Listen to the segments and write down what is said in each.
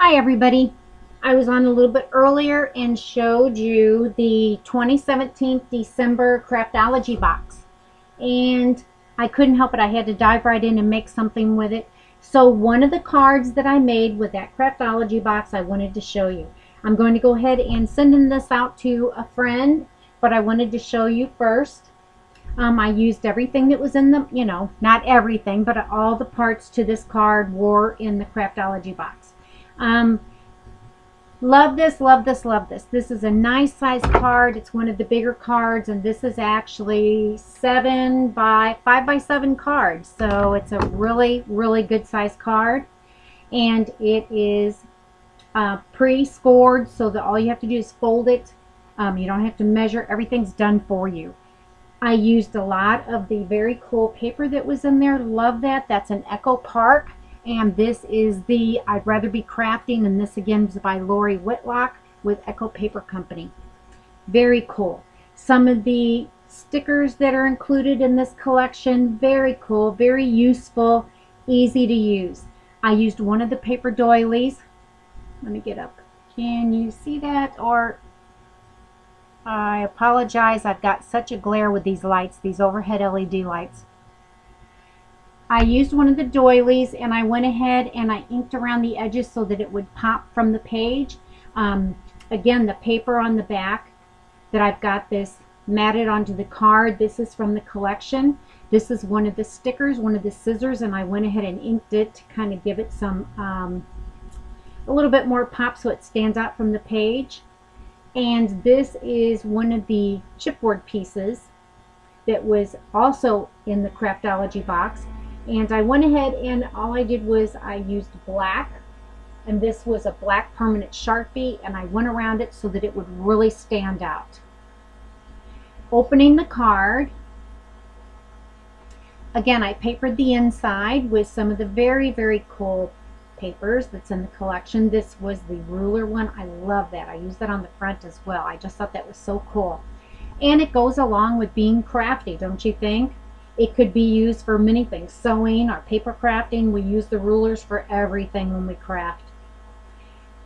Hi everybody. I was on a little bit earlier and showed you the 2017 December craftology box. And I couldn't help it. I had to dive right in and make something with it. So one of the cards that I made with that craftology box I wanted to show you. I'm going to go ahead and send this out to a friend, but I wanted to show you first. I used everything that was in the, not everything, but all the parts to this card were in the craftology box. Love this, love this, love this. This is a nice size card. It's one of the bigger cards, and this is actually 5 by 7 cards. So it's a really, really good size card, and it is pre-scored, so that all you have to do is fold it. You don't have to measure. Everything's done for you. I used a lot of the very cool paper that was in there. Love that. That's an Echo Park. And this is the I'd Rather Be Crafting, and this again is by Lori Whitlock with Echo Paper Company. Very cool. Some of the stickers that are included in this collection, very cool, very useful, easy to use. I used one of the paper doilies. Let me get up. Can you see that? Or I apologize, I've got such a glare with these lights, these overhead LED lights. I used one of the doilies, and I went ahead and I inked around the edges so that it would pop from the page. Again, the paper on the back that I've got this matted onto the card, this is from the collection. This is one of the stickers, one of the scissors, and I went ahead and inked it to kind of give it some a little bit more pop so it stands out from the page. And this is one of the chipboard pieces that was also in the craftology box. And I went ahead and all I did was I used black, and this was a black permanent Sharpie, and I went around it so that it would really stand out. Opening the card, again, I papered the inside with some of the very, very cool papers that's in the collection. This was the ruler one. I love that. I used that on the front as well. I just thought that was so cool. And it goes along with being crafty, don't you think? It could be used for many things. Sewing or paper crafting. We use the rulers for everything when we craft.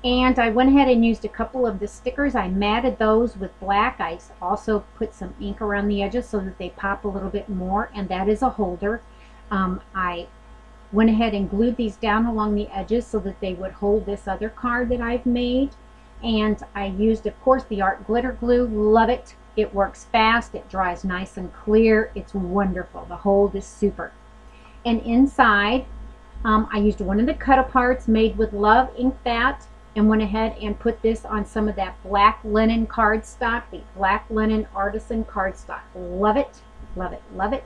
And I went ahead and used a couple of the stickers. I matted those with black. I also put some ink around the edges so that they pop a little bit more. And that is a holder. I went ahead and glued these down along the edges so that they would hold this other card that I've made. And I used, of course, the art glitter glue. Love it. It works fast, it dries nice and clear, it's wonderful. The hold is super. And inside, I used one of the cut-aparts made with love, inked that, and went ahead and put this on some of that black linen cardstock, the black linen artisan cardstock. Love it, love it, love it.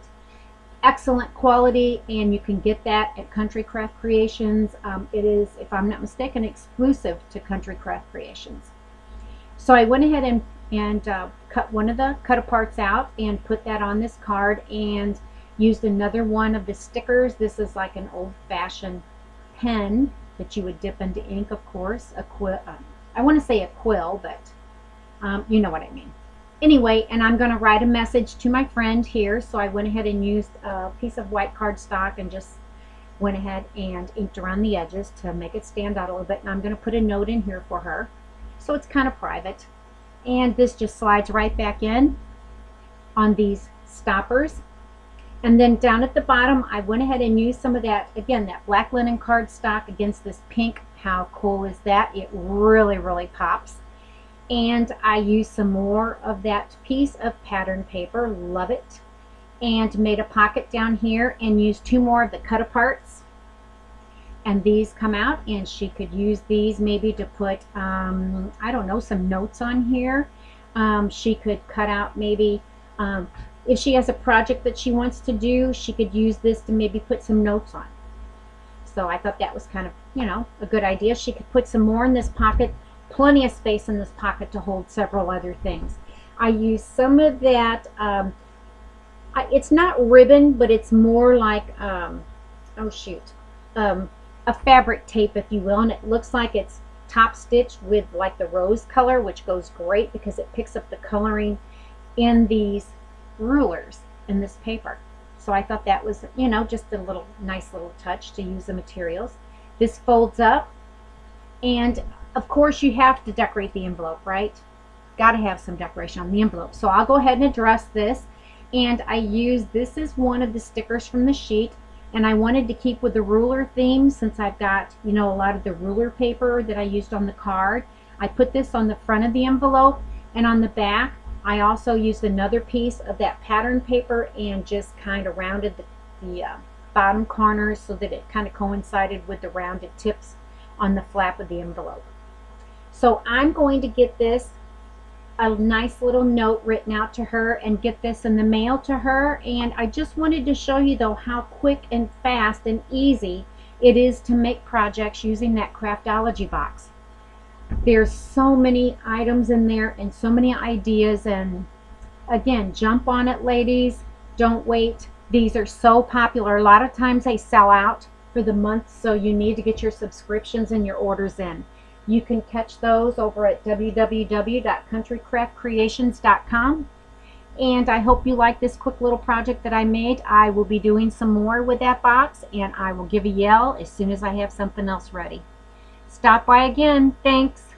Excellent quality, and you can get that at Country Craft Creations. It is, if I'm not mistaken, exclusive to Country Craft Creations. So I went ahead and cut one of the cut-aparts out and put that on this card, and used another one of the stickers. This is like an old-fashioned pen that you would dip into ink, of course. A quill, I want to say a quill, but you know what I mean. Anyway, and I'm going to write a message to my friend here, so I went ahead and used a piece of white cardstock and just went ahead and inked around the edges to make it stand out a little bit. And I'm going to put a note in here for her, so it's kind of private. And this just slides right back in on these stoppers. And then down at the bottom, I went ahead and used some of that, again, that black linen cardstock against this pink. How cool is that? It really, really pops. And I used some more of that piece of pattern paper. Love it. And made a pocket down here and used 2 more of the cut-aparts. And these come out, and she could use these maybe to put, I don't know, some notes on here. She could cut out maybe, if she has a project that she wants to do, she could use this to maybe put some notes on. So I thought that was kind of, a good idea. She could put some more in this pocket, plenty of space in this pocket to hold several other things. I used some of that, it's not ribbon, but it's more like, oh shoot, a fabric tape, if you will, and it looks like it's top stitched with like the rose color, which goes great because it picks up the coloring in these rulers in this paper. So I thought that was, just a nice little touch to use the materials. This folds up, And of course you have to decorate the envelope, right? Got to have some decoration on the envelope. So I'll go ahead and address this. And I use, this is one of the stickers from the sheet, and I wanted to keep with the ruler theme since I've got, you know, a lot of the ruler paper that I used on the card. I put this on the front of the envelope, and on the back I also used another piece of that pattern paper and just kind of rounded the bottom corners so that it kind of coincided with the rounded tips on the flap of the envelope. So I'm going to get this a nice little note written out to her and get this in the mail to her. And I just wanted to show you though how quick and fast and easy it is to make projects using that craftology box. There's so many items in there and so many ideas, and again, jump on it, ladies. Don't wait. These are so popular. A lot of times they sell out for the month, so you need to get your subscriptions and your orders in. You can catch those over at www.countrycraftcreations.com. And I hope you like this quick little project that I made. I will be doing some more with that box, and I will give a yell as soon as I have something else ready. Stop by again. Thanks.